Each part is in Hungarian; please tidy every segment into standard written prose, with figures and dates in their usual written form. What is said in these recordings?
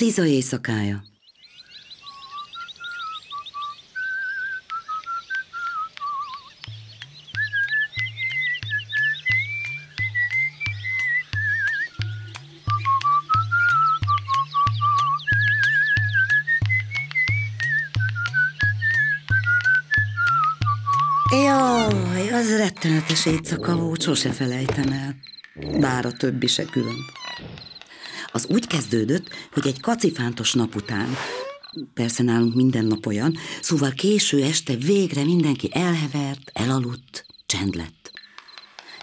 Liza éjszakája. Jaj, az rettenetes éjszaka volt, sose felejtem el. Bár a többi se külön. Az úgy kezdődött, hogy egy kacifántos nap után, persze nálunk minden nap olyan, szóval késő este végre mindenki elhevert, elaludt, csend lett.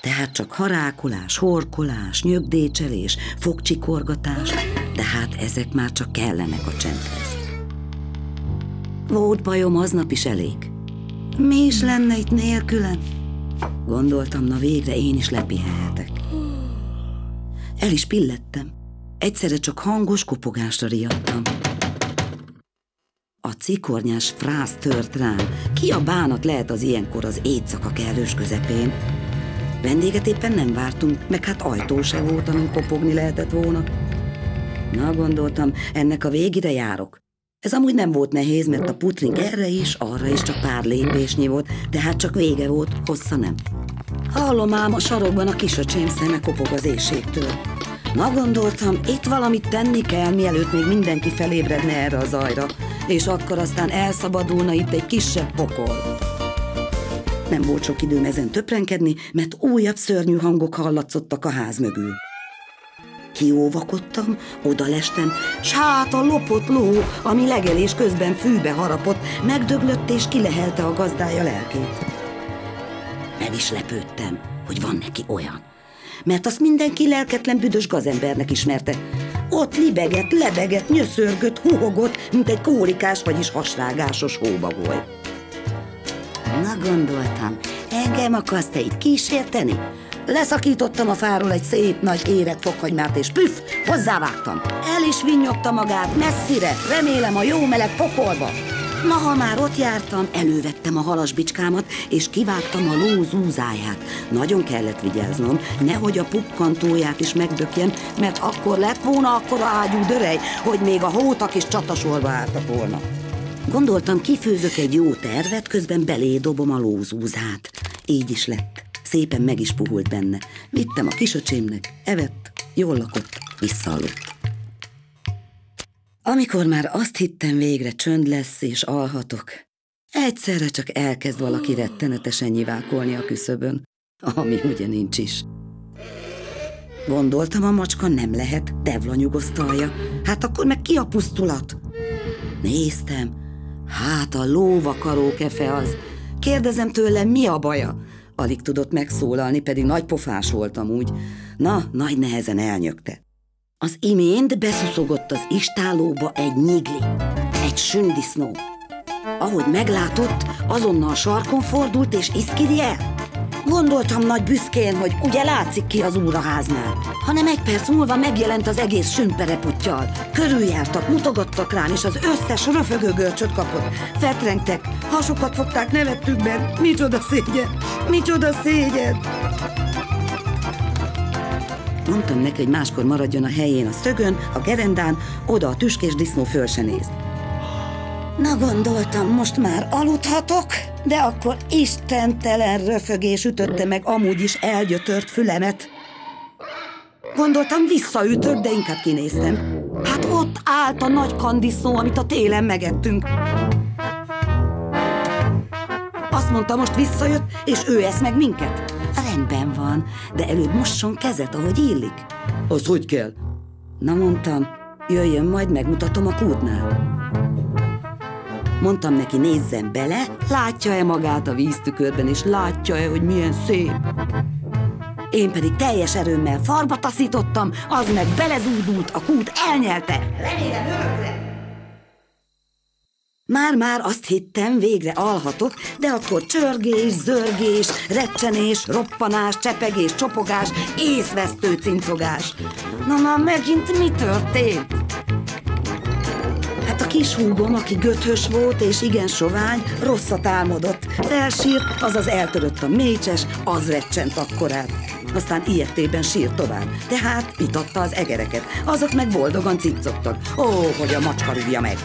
Tehát csak harákolás, horkolás, nyögdécselés, fogcsikorgatás, de hát ezek már csak kellenek a csendhez. Volt bajom aznap is elég. Mi is lenne itt nélkülem? Gondoltam, na végre én is lepihenhetek. El is pillettem. Egyszerre csak hangos kopogásra riadtam. A cikornyás frász tört rám. Ki a bánat lehet az ilyenkor az éjszaka kellős közepén? Vendéget éppen nem vártunk, meg hát ajtó se volt, amin kopogni lehetett volna. Na, gondoltam, ennek a végére járok. Ez amúgy nem volt nehéz, mert a putring erre is, arra is csak pár lépésnyi volt, de hát csak vége volt, hossza nem. Hallom ám a sarokban a kisöcsém szeme kopog az éhségtől. Na, gondoltam, itt valamit tenni kell, mielőtt még mindenki felébredne erre a zajra, és akkor aztán elszabadulna itt egy kisebb pokol. Nem volt sok időm ezen töprenkedni, mert újabb szörnyű hangok hallatszottak a ház mögül. Kióvakodtam, odalestem, s hát a lopott ló, ami legelés közben fűbe harapott, megdöglött és kilehelte a gazdája lelkét. Meg is lepődtem, hogy van neki olyan, mert azt mindenki lelketlen büdös gazembernek ismerte. Ott libegett, lebegett, nyöszörgött, huhogott, mint egy kórikás, vagyis hasrágásos hóbagoly. Na, gondoltam, engem akarsz te itt kísérteni? Leszakítottam a fáról egy szép nagy érett fokhagymát, és püff, hozzávágtam. El is vinnyogta magát messzire, remélem a jó meleg pokolba. Na, ha már ott jártam, elővettem a halasbicskámat, és kivágtam a ló zúzáját. Nagyon kellett vigyáznom, nehogy a pukkantóját is megdökjem, mert akkor lett volna akkora ágyú dörej, hogy még a hótak is csatasorba álltak volna. Gondoltam, kifőzök egy jó tervet, közben belédobom a lózúzát. Így is lett. Szépen meg is puhult benne. Vittem a kisöcsémnek, evett, jól lakott, visszaaludt. Amikor már azt hittem, végre csönd lesz és alhatok, egyszerre csak elkezd valaki rettenetesen nyivákolni a küszöbön, ami ugye nincs is. Gondoltam, a macska nem lehet, Devla nyugosztalja. Hát akkor meg ki a pusztulat? Néztem, hát a lóvakarókefe az. Kérdezem tőle, mi a baja? Alig tudott megszólalni, pedig nagy pofás voltam úgy. Na, nagy nehezen elnyögte. Az imént beszuszogott az istállóba egy nyigli, egy sündisznó. Ahogy meglátott, azonnal sarkon fordult és iszkidi el. Gondoltam nagy büszkén, hogy ugye látszik ki az úraháznál. Hanem egy perc múlva megjelent az egész sünpereputtyal. Körüljártak, mutogattak rám, és az összes röfögő görcsöt kapott. Fetrengtek, hasukat fogták, nevettük be. Micsoda szégyen! Micsoda szégyen! Mondtam neki, hogy máskor maradjon a helyén a szögön, a gerendán, oda a tüskés disznó föl se néz. Na, gondoltam, most már aludhatok, de akkor istentelen röfögés ütötte meg amúgy is elgyötört fülemet. Gondoltam, visszaütök, de inkább kinéztem. Hát ott állt a nagy kandisznó, amit a télen megettünk. Azt mondta, most visszajött, és ő esz meg minket. Rendben van, de előbb mosson kezet, ahogy illik. Az hogy kell? Na, mondtam, jöjjön, majd megmutatom a kútnál. Mondtam neki, nézzen bele, látja-e magát a víztükörben, és látja-e, hogy milyen szép. Én pedig teljes erőmmel farba taszítottam, az meg belezúdult, a kút elnyelte. Remélem örökre. Már azt hittem, végre alhatok, de akkor csörgés, zörgés, recsenés, roppanás, csepegés, csopogás, észvesztő cincogás. Na, megint mi történt? Hát a kis húgom, aki göthös volt és igen sovány, rosszat álmodott. Felsírt, azaz eltörött a mécses, az recsent akkorát. aztán ilyetében sírt tovább. Tehát itatta az egereket, azok meg boldogan ciccogtak. Ó, hogy a macska rúgja meg!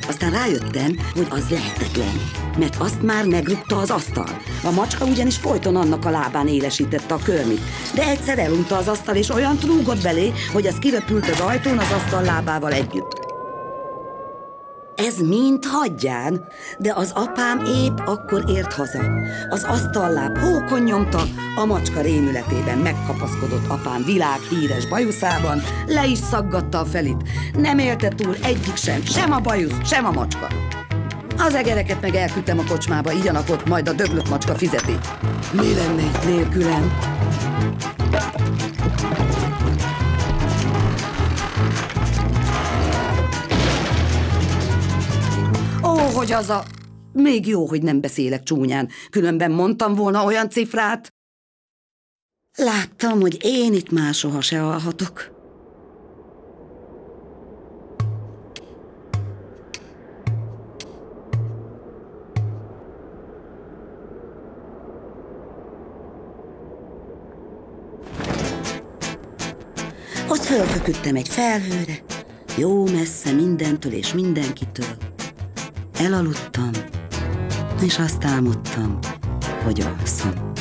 Aztán rájöttem, hogy az lehetetlen, mert azt már megrúgta az asztal. A macska ugyanis folyton annak a lábán élesítette a körmit, de egyszer elunta az asztal, és olyan rúgott belé, hogy az kiröpült az ajtón az asztal lábával együtt. Ez mind hagyján, de az apám épp akkor ért haza. Az asztalláb hókon nyomta, a macska rémületében megkapaszkodott apám világhíres bajuszában, le is szaggatta a felit. Nem élte túl egyik sem a bajusz, sem a macska. Az egereket meg elküldtem a kocsmába, igyanakott, majd a döglött macska fizeti. Mi lenne itt nélkülem? Hogy az a... Még jó, hogy nem beszélek csúnyán, különben mondtam volna olyan cifrát. Láttam, hogy én itt már soha se alhatok. Ott fölfeküdtem egy felhőre, jó messze mindentől és mindenkitől. Elaludtam, és azt álmodtam, hogy alszom.